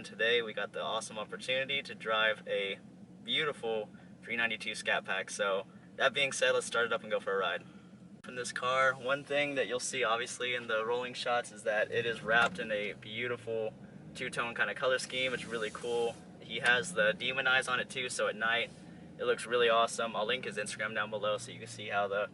today we got the awesome opportunity to drive a beautiful 392 Scat Pack. So that being said, let's start it up and go for a ride. In this car, one thing that you'll see obviously in the rolling shots is that it is wrapped in a beautiful two-tone kind of color scheme. It's really cool. He has the demon eyes on it too, so at night it looks really awesome. I'll link his Instagram down below so you can see how the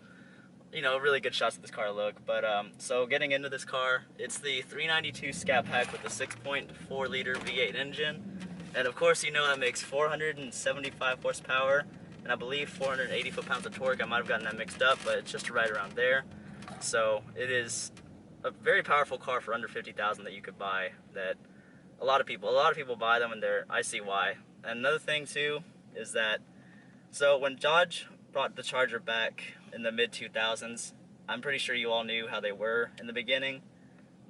really good shots of this car look. But so getting into this car, it's the 392 Scat Pack with the 6.4 liter V8 engine, and of course that makes 475 horsepower and I believe 480 foot-pounds of torque. I might have gotten that mixed up, but it's just right around there. So it is a very powerful car for under 50,000 that you could buy. That a lot of people buy them, and I see why. And another thing too is that so when Dodge brought the Charger back in the mid-2000s, I'm pretty sure you all knew how they were in the beginning,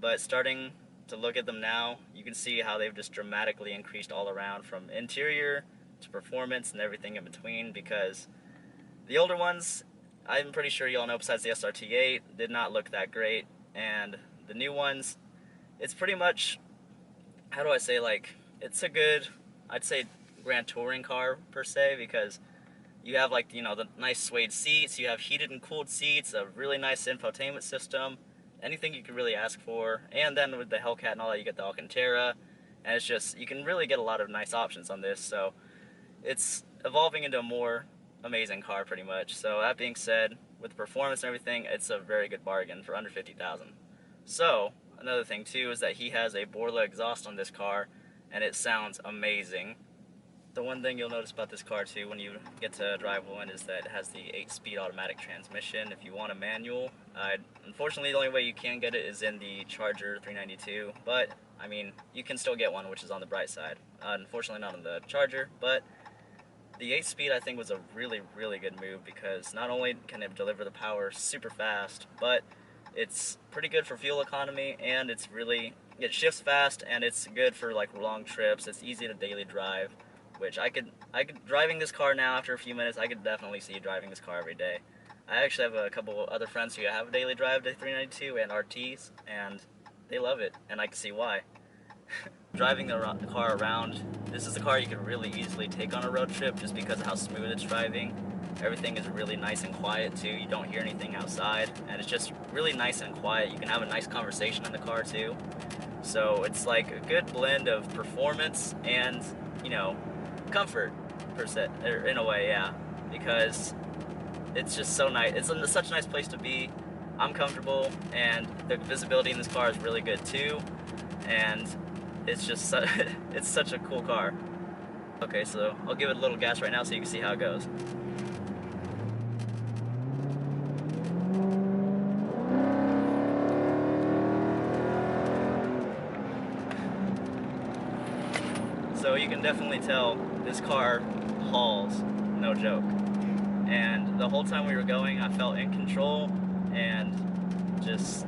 but starting to look at them now, you can see how they've just dramatically increased all around, from interior to performance and everything in between, because the older ones, I'm pretty sure you all know, besides the SRT8, did not look that great, and the new ones, it's pretty much, how do I say, like, it's a good, I'd say, grand touring car per se, because you have the nice suede seats, you have heated and cooled seats, a really nice infotainment system, anything you could really ask for, and then with the Hellcat and all that, you get the Alcantara, and it's just, you can really get a lot of nice options on this, so it's evolving into a more amazing car pretty much. So that being said, with the performance and everything, it's a very good bargain for under 50,000. So another thing too is that he has a Borla exhaust on this car, and it sounds amazing. The one thing you'll notice about this car too when you get to drive one is that it has the 8-speed automatic transmission. If you want a manual, unfortunately the only way you can get it is in the Charger 392, but I mean, you can still get one, which is on the bright side. Unfortunately not on the Charger, but the 8-speed I think was a really, really good move, because not only can it deliver the power super fast, but it's pretty good for fuel economy, and it shifts fast, and it's good for like long trips. It's easy to daily drive, which I could driving this car now after a few minutes, I could definitely see driving this car every day. I actually have a couple other friends who have a daily drive to 392 and RTs, and they love it, and I can see why. Driving the car around, this is a car you can really easily take on a road trip just because of how smooth it's driving. Everything is really nice and quiet too. You don't hear anything outside, and it's just really nice and quiet. You can have a nice conversation in the car too. So it's like a good blend of performance and, comfort per se, in a way, yeah. Because it's just so nice. It's such a nice place to be. I'm comfortable, and the visibility in this car is really good too. And it's just it's such a cool car. Okay, so I'll give it a little gas right now so you can see how it goes. So you can definitely tell this car hauls, no joke. And the whole time we were going, I felt in control, and just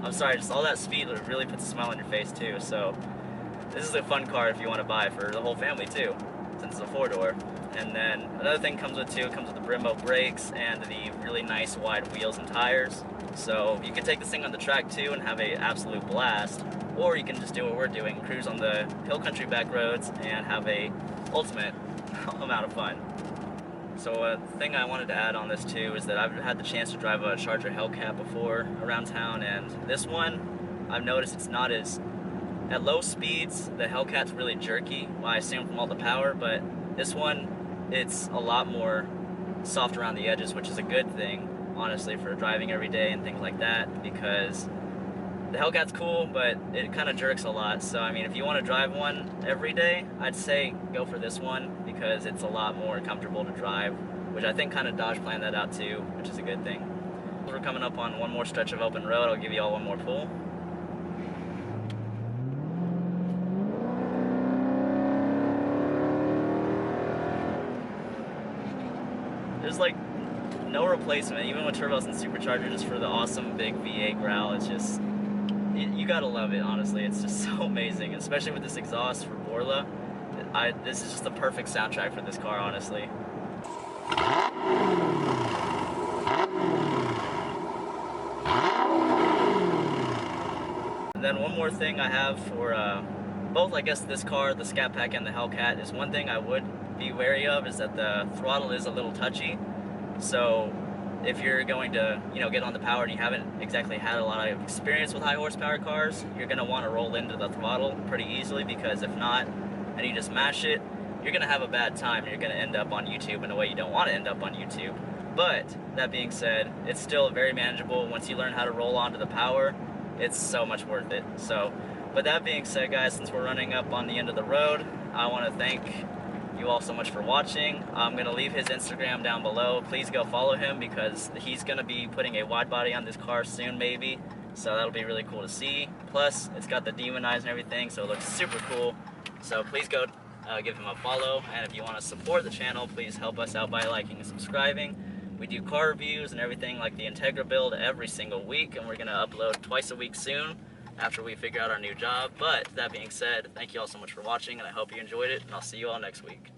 I'm sorry, just all that speed really puts a smile on your face too. So this is a fun car if you want to buy for the whole family too, since it's a 4-door. And then another thing comes with the Brembo brakes and the really nice wide wheels and tires. So you can take this thing on the track too and have an absolute blast, or you can just do what we're doing, cruise on the hill country back roads and have a ultimate amount of fun. So a thing I wanted to add on this too is that I've had the chance to drive a Charger Hellcat before around town, and this one, I've noticed it's not as, at low speeds, the Hellcat's really jerky, well, I assume from all the power, but this one, it's a lot more soft around the edges, which is a good thing, honestly, for driving every day and things like that, because the Hellcat's cool, but it kind of jerks a lot. So I mean, if you want to drive one every day, I'd say go for this one, because it's a lot more comfortable to drive, which I think kind of Dodge planned that out too, which is a good thing. We're coming up on one more stretch of open road. I'll give you all one more pull. There's like no replacement, even with turbos and superchargers, for the awesome big V8 growl. It's just, you gotta love it, honestly. It's just so amazing, especially with this exhaust for Borla. This is just the perfect soundtrack for this car, honestly. And then one more thing I have for both, I guess, this car, the Scat Pack and the Hellcat, is one thing I would be wary of, is that the throttle is a little touchy. So if you're going to, get on the power and you haven't exactly had a lot of experience with high horsepower cars, you're going to want to roll into the throttle pretty easily, because if not, and you just mash it, you're going to have a bad time and you're going to end up on YouTube in a way you don't want to end up on YouTube. But that being said, it's still very manageable. Once you learn how to roll onto the power, it's so much worth it. So, but that being said, guys, since we're running up on the end of the road, I want to thank you all so much for watching. I'm going to leave his Instagram down below. Please go follow him, because he's going to be putting a wide body on this car soon, maybe. So that'll be really cool to see. Plus, it's got the demon eyes and everything, so it looks super cool. So please go give him a follow. And if you want to support the channel, please help us out by liking and subscribing. We do car reviews and everything like the Integra build every single week, and we're going to upload twice a week soon after we figure out our new job. But that being said, thank you all so much for watching, and I hope you enjoyed it, and I'll see you all next week.